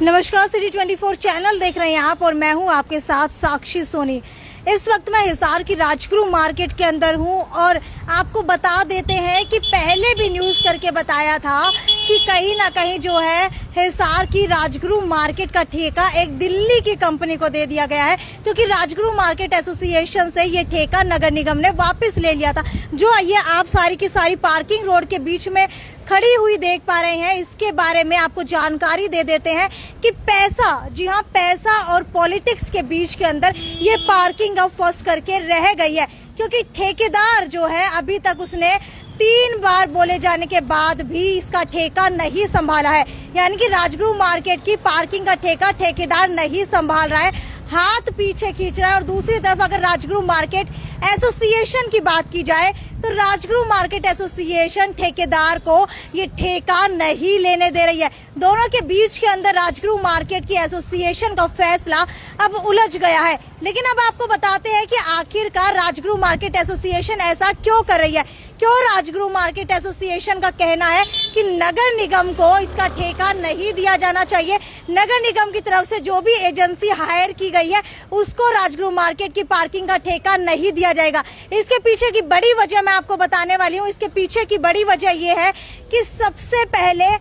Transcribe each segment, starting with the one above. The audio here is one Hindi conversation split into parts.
नमस्कार, सिटी 24 चैनल देख रहे हैं आप और मैं हूं आपके साथ साक्षी सोनी। इस वक्त मैं हिसार की राजगुरु मार्केट के अंदर हूं और आपको बता देते हैं कि पहले भी न्यूज़ करके बताया था कि कहीं ना कहीं जो है हिसार की राजगुरु मार्केट का ठेका एक दिल्ली की कंपनी को दे दिया गया है, क्योंकि राजगुरु मार्केट एसोसिएशन से ये ठेका नगर निगम ने वापस ले लिया था। जो ये आप सारी की सारी पार्किंग रोड के बीच में खड़ी हुई देख पा रहे हैं, इसके बारे में आपको जानकारी दे देते हैं कि पैसा, जी हाँ, पैसा और पॉलिटिक्स के बीच के अंदर ये पार्किंग अब फंस करके रह गई है, क्योंकि ठेकेदार जो है अभी तक उसने 3 बार बोले जाने के बाद भी इसका ठेका नहीं संभाला है। यानी कि राजगुरु मार्केट की पार्किंग का ठेका ठेकेदार नहीं संभाल रहा है, हाथ पीछे खींच रहा है। और दूसरी तरफ अगर राजगुरु मार्केट एसोसिएशन की बात की जाए तो राजगुरु मार्केट एसोसिएशन ठेकेदार को ये ठेका नहीं लेने दे रही है। दोनों के बीच के अंदर राजगुरु मार्केट की एसोसिएशन का फैसला अब उलझ गया है। लेकिन अब आपको बताते हैं कि आखिरकार राजगुरु मार्केट एसोसिएशन ऐसा क्यों कर रही है, क्यों राजगुरु मार्केट एसोसिएशन का कहना है कि नगर निगम को इसका ठेका नहीं दिया जाना चाहिए। नगर निगम की तरफ से जो भी एजेंसी हायर की गई है उसको राजगुरु मार्केट की पार्किंग का ठेका नहीं दिया जाएगा। इसके पीछे की बड़ी वजह मैं आपको बताने वाली हूँ। इसके पीछे की बड़ी वजह ये है कि सबसे पहले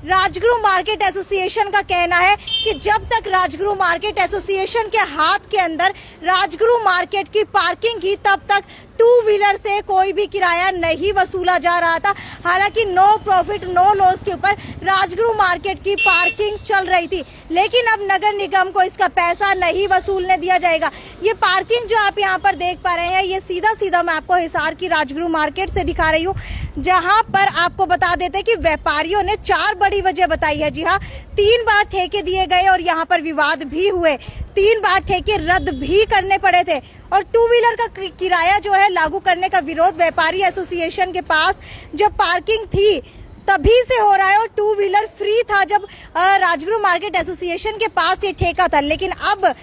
राजगुरु मार्केट एसोसिएशन का कहना है कि जब तक राजगुरु मार्केट एसोसिएशन के हाथ के अंदर राजगुरु मार्केट की पार्किंग थी, तब तक 2 व्हीलर से कोई भी किराया नहीं वसूला जा रहा था। हालांकि नो प्रॉफिट नो लॉस के ऊपर राजगुरु मार्केट की पार्किंग चल रही थी, लेकिन अब नगर निगम को इसका पैसा नहीं वसूलने दिया जाएगा। ये पार्किंग जो आप यहाँ पर देख पा रहे हैं, ये सीधा सीधा मैं आपको हिसार की राजगुरु मार्केट से दिखा रही हूँ, जहाँ पर आपको बता देते हैं कि व्यापारियों ने 4 बड़ी वजह बताई है। जी हाँ, 3 बार ठेके दिए गए और यहाँ पर विवाद भी हुए, 3 बार ठेके रद्द भी करने पड़े थे। और 2 व्हीलर का किराया जो है लागू करने का विरोध व्यापारी एसोसिएशन के पास जब पार्किंग थी तभी से हो रहा है, और 2 व्हीलर फ्री था जब राजगुरु मार्केट एसोसिएशन के पास ये ठेका था। लेकिन अब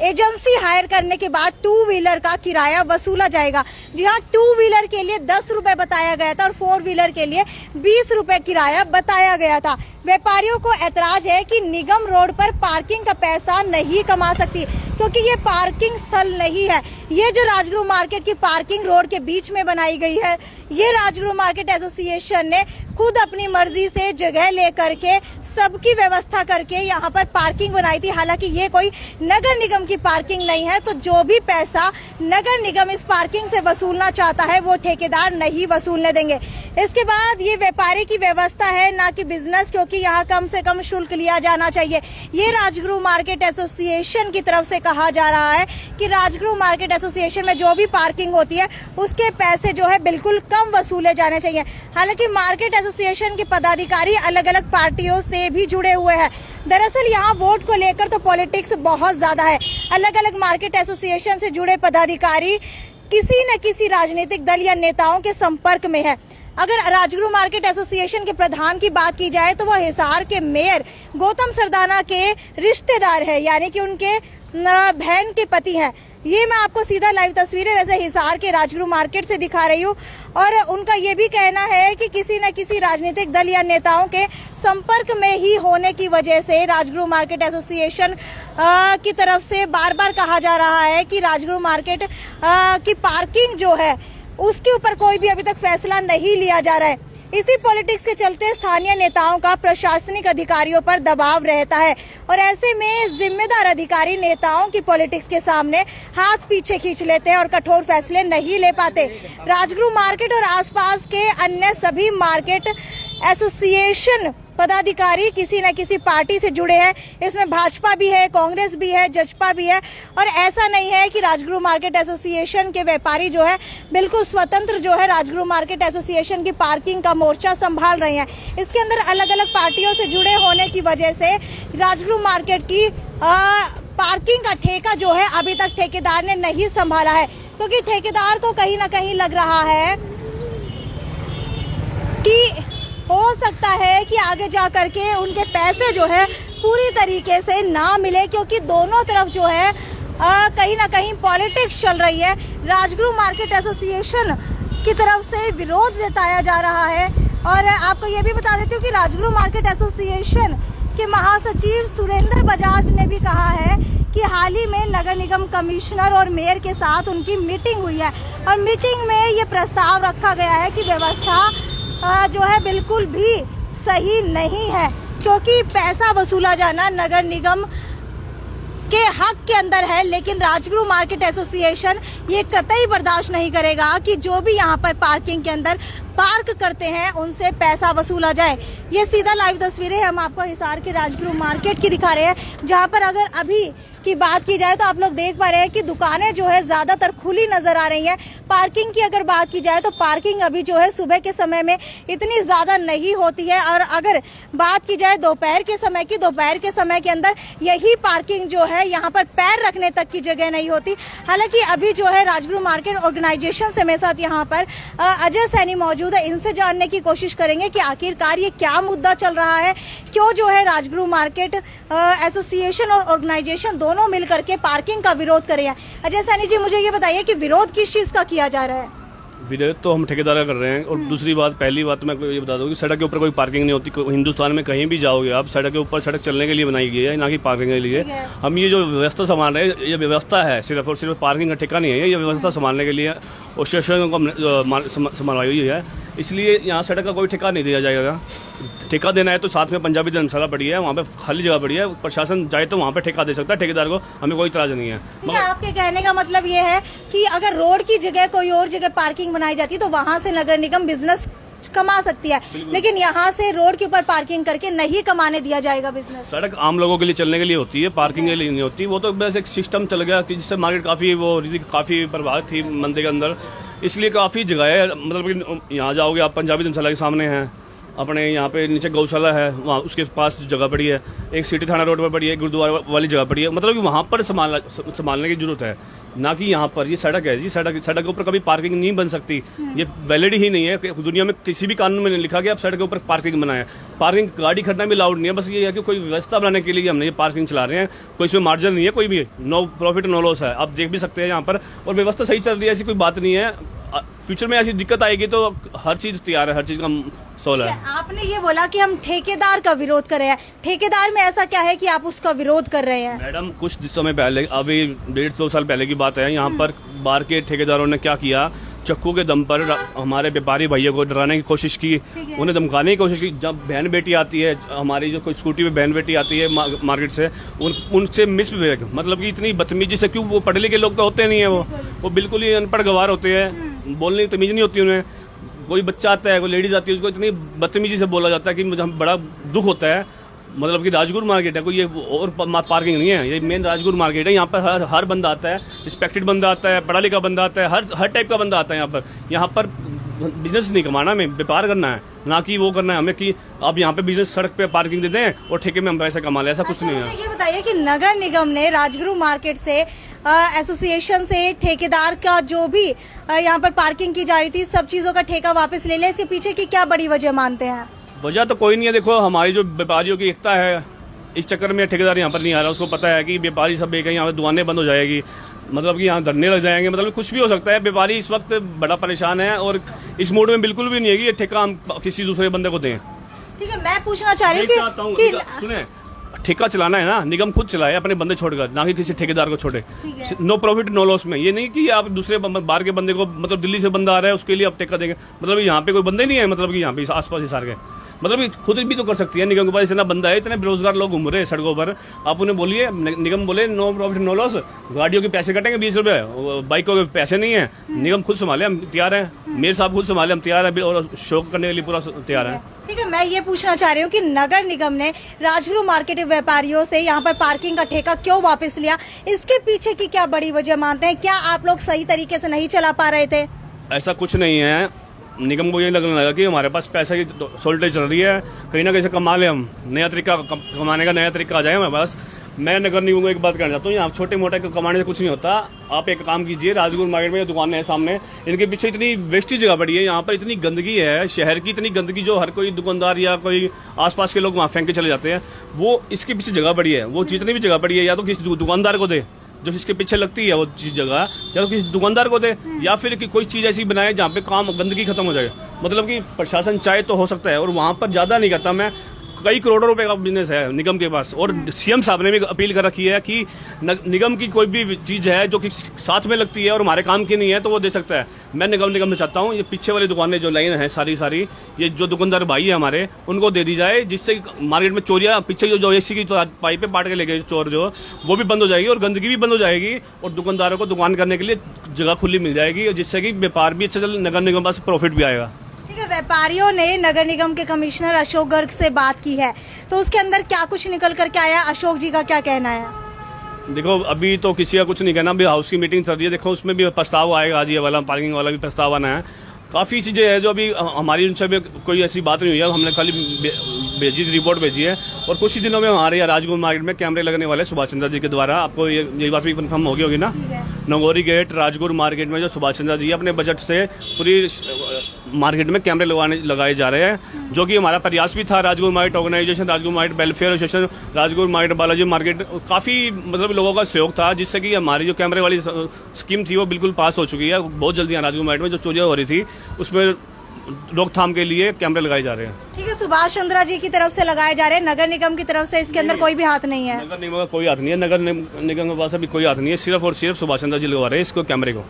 एजेंसी हायर करने के बाद 2 व्हीलर का किराया वसूला जाएगा। जी हाँ, 2 व्हीलर के लिए 10 रुपए बताया गया था और 4 व्हीलर के लिए 20 रुपए किराया बताया गया था। व्यापारियों को ऐतराज है कि निगम रोड पर पार्किंग का पैसा नहीं कमा सकती, क्योंकि ये पार्किंग स्थल नहीं है। ये जो राजगुरु मार्केट की पार्किंग रोड के बीच में बनाई गई है, ये राजगुरु मार्केट एसोसिएशन ने खुद अपनी मर्जी से जगह लेकर के सबकी व्यवस्था करके यहाँ पर पार्किंग बनाई थी। हालांकि ये कोई नगर निगम की पार्किंग नहीं है, तो जो भी पैसा नगर निगम इस पार्किंग से वसूलना चाहता है वो ठेकेदार नहीं वसूलने देंगे। इसके बाद ये व्यापारी की व्यवस्था है, ना कि बिजनेस, क्योंकि यहाँ कम से कम शुल्क लिया जाना चाहिए। ये राजगुरु मार्केट एसोसिएशन की तरफ से कहा जा रहा है कि राजगुरु मार्केट एसोसिएशन में जो भी पार्किंग होती है उसके पैसे जो है बिल्कुल कम वसूले जाने चाहिए। हालांकि मार्केट एसोसिएशन के पदाधिकारी अलग अलग पार्टियों से भी जुड़े हुए हैं। दरअसल यहाँ वोट को लेकर तो पॉलिटिक्स बहुत ज्यादा है। अलग अलग मार्केट एसोसिएशन से जुड़े पदाधिकारी किसी न किसी राजनीतिक दल या नेताओं के संपर्क में है। अगर राजगुरु मार्केट एसोसिएशन के प्रधान की बात की जाए तो वह हिसार के मेयर गौतम सरदाना के रिश्तेदार है, यानी कि उनके बहन के पति हैं। ये मैं आपको सीधा लाइव तस्वीरें वैसे हिसार के राजगुरु मार्केट से दिखा रही हूँ। और उनका ये भी कहना है कि किसी न किसी राजनीतिक दल या नेताओं के संपर्क में ही होने की वजह से राजगुरु मार्केट एसोसिएशन की तरफ से बार बार कहा जा रहा है कि राजगुरु मार्केट की पार्किंग जो है उसके ऊपर कोई भी अभी तक फैसला नहीं लिया जा रहा है। इसी पॉलिटिक्स के चलते स्थानीय नेताओं का प्रशासनिक अधिकारियों पर दबाव रहता है, और ऐसे में जिम्मेदार अधिकारी नेताओं की पॉलिटिक्स के सामने हाथ पीछे खींच लेते हैं और कठोर फैसले नहीं ले पाते। राजगुरु मार्केट और आसपास के अन्य सभी मार्केट एसोसिएशन पदाधिकारी किसी न किसी पार्टी से जुड़े हैं। इसमें भाजपा भी है, कांग्रेस भी है, जसपा भी है। और ऐसा नहीं है कि राजगुरु मार्केट एसोसिएशन के व्यापारी जो है बिल्कुल स्वतंत्र जो है राजगुरु मार्केट एसोसिएशन की पार्किंग का मोर्चा संभाल रहे हैं। इसके अंदर अलग अलग पार्टियों से जुड़े होने की वजह से राजगुरु मार्केट की पार्किंग का ठेका जो है अभी तक ठेकेदार ने नहीं संभाला है, क्योंकि ठेकेदार को कहीं ना कहीं लग रहा है कि हो सकता है कि आगे जा करके उनके पैसे जो है पूरी तरीके से ना मिले, क्योंकि दोनों तरफ जो है कहीं ना कहीं पॉलिटिक्स चल रही है। राजगुरु मार्केट एसोसिएशन की तरफ से विरोध जताया जा रहा है। और आपको ये भी बता देती हूँ कि राजगुरु मार्केट एसोसिएशन के महासचिव सुरेंद्र बजाज ने भी कहा है कि हाल ही में नगर निगम कमिश्नर और मेयर के साथ उनकी मीटिंग हुई है और मीटिंग में ये प्रस्ताव रखा गया है कि व्यवस्था जो है बिल्कुल भी सही नहीं है, क्योंकि पैसा वसूला जाना नगर निगम के हक के अंदर है, लेकिन राजगुरु मार्केट एसोसिएशन ये कतई बर्दाश्त नहीं करेगा कि जो भी यहाँ पर पार्किंग के अंदर पार्क करते हैं उनसे पैसा वसूला जाए। ये सीधा लाइव तस्वीरें हम आपको हिसार के राजगुरु मार्केट की दिखा रहे हैं, जहाँ पर अगर अभी की बात की जाए तो आप लोग देख पा रहे हैं कि दुकानें जो है ज़्यादातर खुली नज़र आ रही हैं। पार्किंग की अगर बात की जाए तो पार्किंग अभी जो है सुबह के समय में इतनी ज़्यादा नहीं होती है, और अगर बात की जाए दोपहर के समय की, दोपहर के समय के अंदर यही पार्किंग जो है यहाँ पर पैर रखने तक की जगह नहीं होती। हालांकि अभी जो है राजगुरु मार्केट ऑर्गेनाइजेशन से मेरे साथ यहाँ पर अजय सैनी मौजूद है, इनसे जानने की कोशिश करेंगे कि आखिरकार ये क्या मुद्दा चल रहा है, क्यों जो है राजगुरु मार्केट एसोसिएशन और ऑर्गेनाइजेशन दोनों मिलकर के पार्किंग का विरोध कर रहे हैं। अजय सैनी जी, मुझे ये बताइए कि विरोध किस चीज का किया जा रहा है? विरोध तो हम ठेकेदार का कर रहे हैं। और दूसरी बात, पहली बात मैं ये बता दूं कि सड़क के ऊपर कोई पार्किंग नहीं होती। हिंदुस्तान में कहीं भी जाओगे आप, सड़क के ऊपर सड़क चलने के लिए बनाई गई है, ना कि पार्किंग के लिए। हम ये जो व्यवस्था संभाल रहे हैं, ये व्यवस्था है सिर्फ और सिर्फ पार्किंग का ठेका नहीं है, ये व्यवस्था संभालने के लिए और स्टेशन को संभालवाई हुई है। इसलिए यहाँ सड़क का कोई ठेका नहीं दिया जाएगा। ठेका देना है तो साथ में पंजाबी धर्मशाला पड़ी है, वहाँ पे खाली जगह पड़ी है, प्रशासन चाहे तो वहाँ पे ठेका दे सकता है ठेकेदार को, हमें कोई इतराज नहीं है। मगर आपके कहने का मतलब ये है कि अगर रोड की जगह कोई और जगह पार्किंग बनाई जाती है तो वहाँ से नगर निगम बिजनेस कमा सकती है, लेकिन यहाँ से रोड के ऊपर पार्किंग करके नहीं कमाने दिया जाएगा बिजनेस। सड़क आम लोगों के लिए चलने के लिए होती है, पार्किंग के लिए नहीं होती। वो तो बस एक सिस्टम चल गया कि जिससे मार्केट काफी प्रभावित थी मंदिर के अंदर, इसलिए काफी जगह है। मतलब कि यहाँ जाओगे आप, पंजाबी धर्मशाला के सामने है, अपने यहाँ पे नीचे गौशाला है, वहाँ उसके पास जगह पड़ी है, एक सिटी थाना रोड पर पड़ी है, गुरुद्वारा वाली जगह पड़ी है। मतलब कि वहाँ पर संभालने की जरूरत है, ना कि यहाँ पर। ये सड़क है जी, सड़क के ऊपर कभी पार्किंग नहीं बन सकती, ये वैलिड ही नहीं है। दुनिया में किसी भी कानून में नहीं लिखा कि आप सड़क के ऊपर पार्किंग बनाए। पार्किंग गाड़ी खड़ना भी अलाउड नहीं है, बस ये है कि कोई व्यवस्था बनाने के लिए हमने ये पार्किंग चला रहे हैं। कोई इसमें मार्जिन नहीं है, कोई भी नो प्रॉफिट नो लॉस है, आप देख भी सकते हैं यहाँ पर। और व्यवस्था सही चल रही है, ऐसी कोई बात नहीं है। फ्यूचर में ऐसी दिक्कत आएगी तो हर चीज तैयार है, हर चीज का सोल है। आपने ये बोला कि हम ठेकेदार का विरोध कर रहे हैं, ठेकेदार में ऐसा क्या है कि आप उसका विरोध कर रहे हैं? मैडम, कुछ समय पहले, अभी 1.5-2 साल पहले की बात है, यहाँ पर बाहर के ठेकेदारों ने क्या किया, चक्कू के दम पर हमारे व्यापारी भाइयों को डराने की कोशिश की, उन्हें धमकाने की कोशिश की। जब बहन बेटी आती है, हमारी जो कोई स्कूटी पे बहन बेटी आती है मार्केट से, उनसे मिसबिहेव, मतलब कि इतनी बदतमीजी से, क्यों वो पढ़े लिखे लोग तो होते नहीं है, वो बिल्कुल ही अनपढ़ गवार होते हैं, बोलने की तमीज नहीं होती उन्हें। कोई बच्चा आता है, कोई लेडीज आती है, उसको इतनी बदतमीजी से बोला जाता है कि मुझे बड़ा दुख होता है। मतलब कि राजगुरु मार्केट है, कोई ये और पार्किंग नहीं है, ये मेन राजगुरु मार्केट है। यहाँ पर हर बंदा आता है, रिस्पेक्टेड बंदा आता है, पढ़ा लिखा बंदा आता है, हर टाइप का बंदा आता है यहाँ पर बिजनेस नहीं कमाना, हमें व्यापार करना है, ना कि वो करना है हमें कि आप यहाँ पे बिजनेस सड़क पे पार्किंग दे दें और ठेके में हम पैसा कमा लें, ऐसा कुछ नहीं है। ये बताइए कि नगर निगम ने राजगुरु मार्केट से एसोसिएशन से ठेकेदार का जो भी यहाँ पर पार्किंग की जा रही थी, सब चीजों का ठेका वापस ले लिया, इसके पीछे की क्या बड़ी वजह मानते हैं? वजह तो कोई नहीं है। देखो, हमारी जो व्यापारियों की एकता है, इस चक्कर में ठेकेदार यहाँ पर नहीं आ रहा। उसको पता है कि व्यापारी सब एक है, यहाँ पर दुकानें बंद हो जाएगी, मतलब कि यहाँ धरने लग जाएंगे, मतलब कुछ भी हो सकता है। व्यापारी इस वक्त बड़ा परेशान है और इस मूड में बिल्कुल भी नहीं है कि ये ठेका हम किसी दूसरे बंदे को दें। ठीक है, मैं पूछना चाह रही हूँ कि सुने, ठेका चलाना है ना, निगम खुद चलाए, अपने बंदे छोड़कर, ना कि किसी ठेकेदार को छोड़े। नो प्रॉफिट नो लॉस में, ये नहीं कि आप दूसरे बाहर के बंदे को, मतलब दिल्ली से बंदा आ रहा है उसके लिए आप ठेका देंगे। मतलब यहाँ पे कोई बंदे नहीं है, मतलब कि यहाँ पे आसपास हिसार के, मतलब खुद भी तो कर सकती है। निगम के पास इतना बंदा है, इतने बेरोजगार लोग घूम रहे हैं सड़कों पर, आप उन्हें बोलिए, निगम बोले नो प्रॉफिट नो लॉस, गाड़ियों के पैसे कटेंगे 20 रुपए, बाइकों के पैसे नहीं है, निगम खुद संभाले, हम तैयार हैं, मेयर साहब खुद संभाले, हम तैयार है और शो करने के लिए पूरा तैयार है। ठीक है, मैं ये पूछना चाह रही हूँ कि नगर निगम ने राजगुरु मार्केट व्यापारियों से यहाँ पर पार्किंग का ठेका क्यों वापस लिया, इसके पीछे की क्या बड़ी वजह मानते हैं? क्या आप लोग सही तरीके से नहीं चला पा रहे थे? ऐसा कुछ नहीं है, निगम को ये लगने लगा कि हमारे पास पैसे की शॉर्टेज चल रही है, कहीं ना कहीं से कमा ले, हम नया तरीका कमाने का नया तरीका आ जाए हमारे पास। मैं नगर निगम को एक बात कहना चाहता हूँ, यहाँ छोटे मोटे कमाने से कुछ नहीं होता। आप एक काम कीजिए, राजगुरु मार्केट में दुकानें हैं सामने, इनके पीछे इतनी वेस्टेज जगह पड़ी है, यहाँ पर इतनी गंदगी है, शहर की इतनी गंदगी, जो हर कोई दुकानदार या कोई आसपास के लोग वहाँ फेंक के चले जाते हैं, वो इसके पीछे जगह पड़ी है। वो जितनी भी जगह पड़ी है, या तो किसी दुकानदार को दे जो इसके पीछे लगती है वो चीज जगह, या तो किसी दुकानदार को दे, या फिर कि कोई चीज ऐसी बनाए जहाँ पे काम गंदगी खत्म हो जाए। मतलब कि प्रशासन चाहे तो हो सकता है, और वहाँ पर ज्यादा नहीं करता मैं, कई करोड़ों रुपए का बिजनेस है निगम के पास। और सीएम साहब ने भी अपील कर रखी है कि निगम की कोई भी चीज है जो कि साथ में लगती है और हमारे काम की नहीं है तो वो दे सकता है। मैं निगम में चाहता हूँ ये पीछे वाली दुकानें जो लाइन है सारी ये जो दुकानदार भाई है हमारे उनको दे दी जाए, जिससे मार्केट में चोरियां पीछे जो एसी की पाइपें पाट के लेके चोर जो वो भी बंद हो जाएगी और गंदगी भी बंद हो जाएगी और दुकानदारों को दुकान करने के लिए जगह खुली मिल जाएगी, जिससे कि व्यापार भी अच्छा चले, नगर निगम पास प्रॉफिट भी आएगा। ठीक है, व्यापारियों ने नगर निगम के कमिश्नर अशोक गर्ग से बात की है तो उसके अंदर क्या कुछ निकल करके आया, अशोक जी का क्या कहना है? देखो अभी तो किसी का कुछ नहीं कहना, अभी हाउस की मीटिंग चल रही है, देखो उसमें भी प्रस्ताव आएगा, आज ये वाला पार्किंग वाला भी प्रस्ताव आना है। काफ़ी चीज़ें हैं जो अभी हमारी उनसे भी कोई ऐसी बात नहीं हुई है, हमने खाली भेजी रिपोर्ट भेजी है। और कुछ ही दिनों में हमारे यहाँ राजगुरु मार्केट में कैमरे लगने वाले सुभाष चंद्र जी के द्वारा, आपको ये बात भी कन्फर्म होगी ना। नगोरी गेट राजगुरु मार्केट में जो सुभाष चंद्र जी अपने बजट से पूरी मार्केट में कैमरे लगाए जा रहे हैं, जो कि हमारा प्रयास भी था। Rajguru market organisation, Rajguru market welfare association, Rajguru market Balaji market, काफ़ी मतलब लोगों का सहयोग था, जिससे कि हमारी जो कैमरे वाली स्कीम थी वो बिल्कुल पास हो चुकी है। बहुत जल्दी राजगुरु मार्केट में जो चोरियां हो रही थी उसमें रोकथाम के लिए कैमरे लगाए जा रहे हैं। ठीक है, सुभाष चंद्र जी की तरफ से लगाए जा रहे हैं, नगर निगम की तरफ से इसके अंदर कोई भी हाथ नहीं है। नगर निगम का कोई हाथ नहीं है, नगर निगम के पास अभी कोई हाथ नहीं है, सिर्फ और सिर्फ सुभाष चंद्र जी लगवा रहे हैं इसको कैमरे को।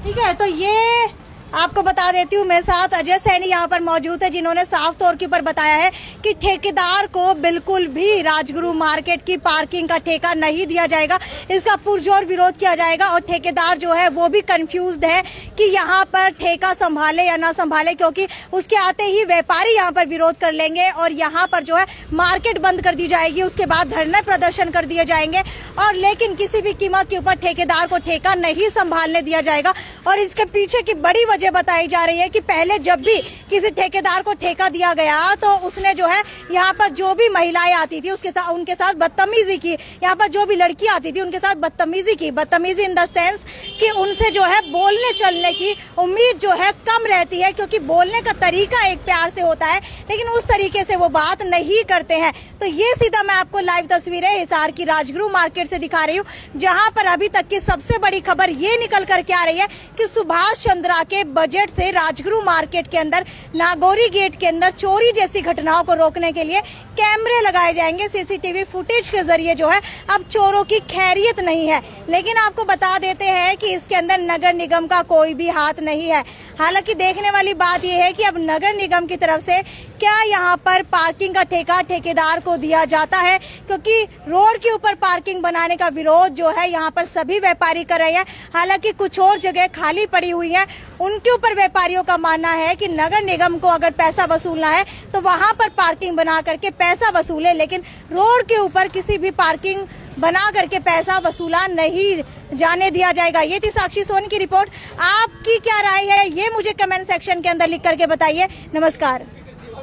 ठीक है, तो ये आपको बता देती हूँ, मेरे साथ अजय सैनी यहाँ पर मौजूद है, जिन्होंने साफ तौर के ऊपर बताया है कि ठेकेदार को बिल्कुल भी राजगुरु मार्केट की पार्किंग का ठेका नहीं दिया जाएगा। इसका पुरजोर विरोध किया जाएगा और ठेकेदार जो है वो भी कंफ्यूज्ड है कि यहाँ पर ठेका संभाले या ना संभाले, क्योंकि उसके आते ही व्यापारी यहाँ पर विरोध कर लेंगे और यहाँ पर जो है मार्केट बंद कर दी जाएगी, उसके बाद धरना प्रदर्शन कर दिए जाएंगे। और लेकिन किसी भी कीमत के ऊपर ठेकेदार को ठेका नहीं संभालने दिया जाएगा। और इसके पीछे की बड़ी वजह बताई जा रही है कि पहले जब भी किसी ठेकेदार को ठेका दिया गया तो उसने जो है यहाँ पर जो भी महिलाएं आती थी उनके साथ बदतमीजी की, यहाँ पर जो भी लड़की आती थी उनके साथ बदतमीजी की। बदतमीजी इन द सेंस कि उनसे जो है बोलने चलने की उम्मीद जो है कम रहती है, क्योंकि बोलने का तरीका एक प्यार से होता है लेकिन उस तरीके से वो बात नहीं करते हैं। तो ये सीधा मैं आपको लाइव तस्वीरें हिसार की राजगुरु मार्केट से दिखा रही हूँ, जहाँ पर अभी तक की सबसे बड़ी खबर ये निकल करके आ रही है कि सुभाष चंद्र के बजट से राजगुरु मार्केट के अंदर नागौरी गेट के अंदर चोरी जैसी घटनाओं को रोकने के लिए कैमरे लगाए जाएंगे। सीसीटीवी फुटेज के जरिए जो है अब चोरों की खैरियत नहीं है। लेकिन आपको बता देते हैं कि इसके अंदर नगर निगम का कोई भी हाथ नहीं है। हालांकि देखने वाली बात यह है कि अब नगर निगम की तरफ से क्या यहाँ पर पार्किंग का ठेका ठेकेदार को दिया जाता है, क्योंकि रोड के ऊपर पार्किंग बनाने का विरोध जो है यहाँ पर सभी व्यापारी कर रहे हैं। हालांकि कुछ और जगह खाली पड़ी हुई है, उनके ऊपर व्यापारियों का मानना है कि नगर निगम को अगर पैसा वसूलना है तो वहां पर पार्किंग बना करके पैसा वसूले, लेकिन रोड के ऊपर किसी भी पार्किंग बना करके पैसा वसूला नहीं जाने दिया जाएगा। ये थी साक्षी सोनी की रिपोर्ट। आपकी क्या राय है ये मुझे कमेंट सेक्शन के अंदर लिख करके बताइए। नमस्कार।